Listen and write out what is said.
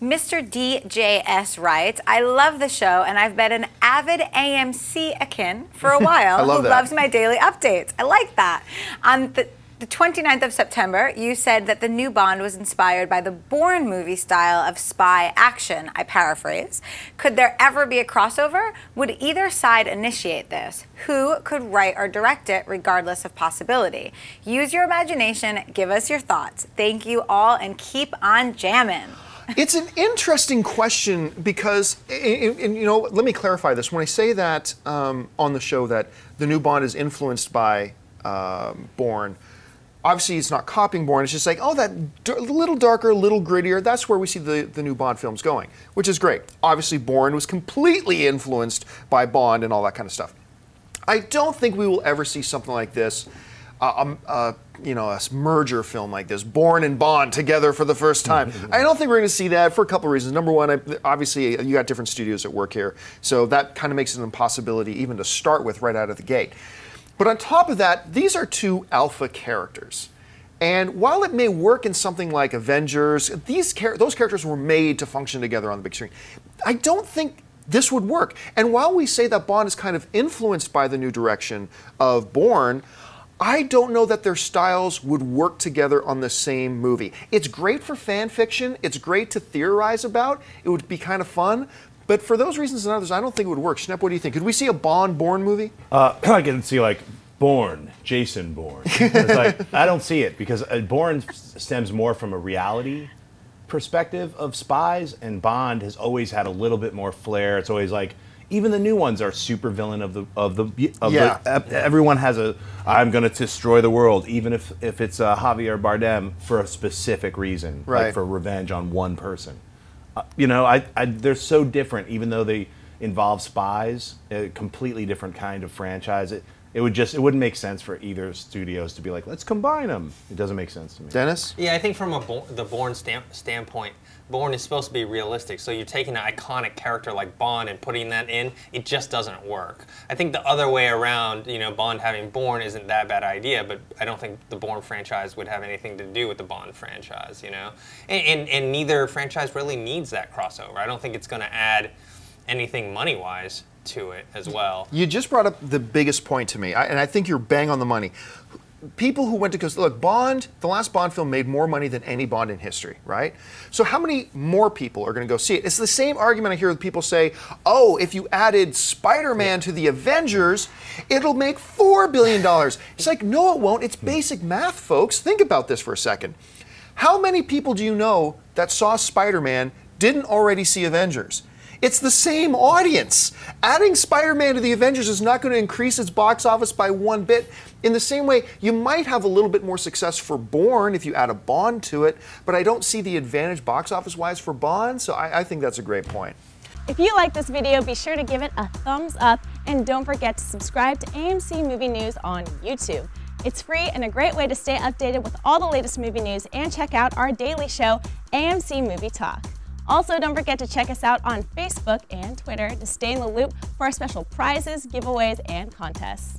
Mr. DJS writes, I love the show, and I've been an avid AMC-akin for a while who loves my daily updates. I like that. On the 29th of September, you said that the new Bond was inspired by the Bourne movie style of spy action, I paraphrase. Could there ever be a crossover? Would either side initiate this? Who could write or direct it, regardless of possibility? Use your imagination, give us your thoughts. Thank you all, and keep on jamming. It's an interesting question because, and you know, let me clarify this. When I say that on the show that the new Bond is influenced by Bourne, obviously it's not copying Bourne. It's just like, oh, that little darker, a little grittier. That's where we see the new Bond films going, which is great. Obviously, Bourne was completely influenced by Bond and all that kind of stuff. I don't think we will ever see something like this. You know, a merger film like this, Bourne and Bond together for the first time. I don't think we're going to see that for a couple of reasons. Number one, obviously you got different studios at work here, so that kind of makes it an impossibility even to start with right out of the gate. But on top of that, these are two alpha characters. And while it may work in something like Avengers, those characters were made to function together on the big screen. I don't think this would work. And while we say that Bond is kind of influenced by the new direction of Bourne, I don't know that their styles would work together on the same movie. It's great for fan fiction. It's great to theorize about. It would be kind of fun. But for those reasons and others, I don't think it would work. Schnepp, what do you think? Could we see a Bond-Bourne movie? I can see, like, Bourne, Jason Bourne. It's like, I don't see it because Bourne stems more from a reality perspective of spies, and Bond has always had a little bit more flair. It's always like, even the new ones are super villain everyone has a, I'm going to destroy the world, even if it's Javier Bardem for a specific reason, right, like for revenge on one person. You know, they're so different, even though they involve spies, a completely different kind of franchise. It wouldn't make sense for either studios to be like, let's combine them. It doesn't make sense to me. Dennis? Yeah, I think from the Bourne standpoint, Bourne is supposed to be realistic, so you're taking an iconic character like Bond and putting that in, it just doesn't work. I think the other way around, you know, Bond having Bourne isn't that bad idea, but I don't think the Bourne franchise would have anything to do with the Bond franchise, you know? And neither franchise really needs that crossover. I don't think it's going to add anything money-wise to it as well. You just brought up the biggest point to me, and I think you're bang on the money. People who went to go, look, Bond, the last Bond film made more money than any Bond in history, right? So how many more people are going to go see it? It's the same argument I hear people say, oh, if you added Spider-Man to the Avengers, it'll make $4 billion. It's like, no, it won't. It's basic math, folks. Think about this for a second. How many people do you know that saw Spider-Man didn't already see Avengers? It's the same audience. Adding Spider-Man to the Avengers is not going to increase its box office by one bit. In the same way, you might have a little bit more success for Bourne if you add a Bond to it, but I don't see the advantage box office-wise for Bond, so I think that's a great point. If you like this video, be sure to give it a thumbs up, and don't forget to subscribe to AMC Movie News on YouTube. It's free and a great way to stay updated with all the latest movie news and check out our daily show, AMC Movie Talk. Also, don't forget to check us out on Facebook and Twitter to stay in the loop for our special prizes, giveaways, and contests.